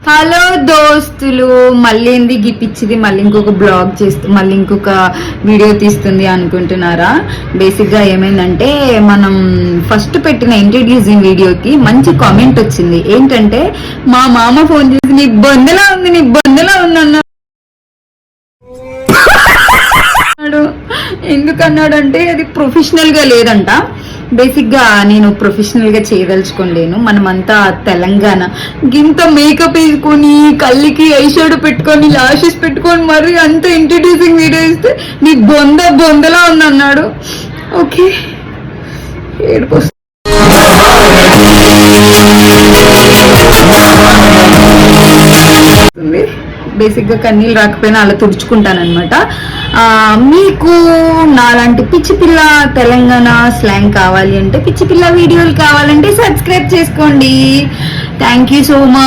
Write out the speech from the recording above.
Hello దోస్తులు, మళ్ళీ ఏంది పిచ్చిది మళ్ళీ ఇంకొక బ్లాగ్ చేస్తూ మళ్ళీ ఇంకొక వీడియో తీస్తుంది అనుకుంటున్నారా? బేసిక్ గా ఏమైందంటే, మనం ఫస్ట్ పెట్టిన ఇంట్రడ్యూసింగ్ వీడియోకి మంచి కామెంట్ వచ్చింది. ఏంటంటే, మా మామ ఫోన్ చేసి నీ బొందలా ఉంది, నీ బొందలా ఉంది అన్నాడు. ఎందుకన్నాడంటే అది ప్రొఫెషనల్ గా లేదంట. బేసిక్ గా నేను ప్రొఫెషనల్ గా చేయదలుచుకోలేను. మనమంతా తెలంగాణ గింత మేకప్ వేసుకొని కళ్ళకి ఐ షాడో పెట్టుకొని లాషెస్ పెట్టుకొని మరి అంత ఇంట్రడ్యూసింగ్ వీడియో ఇస్తే నీ బొందలా ఉంది అన్నాడు. ఓకే, ఏడుపు బేసిక్ గా కన్నీళ్ళు రాకపోయినా అలా తుడుచుకుంటానన్నమాట. మీకు నాలాంటి పిచ్చి పిల్ల తెలంగాణ స్లాంగ్ కావాలి అంటే, పిచ్చి పిల్ల వీడియోలు కావాలంటే సబ్స్క్రైబ్ చేసుకోండి. Thank you so much.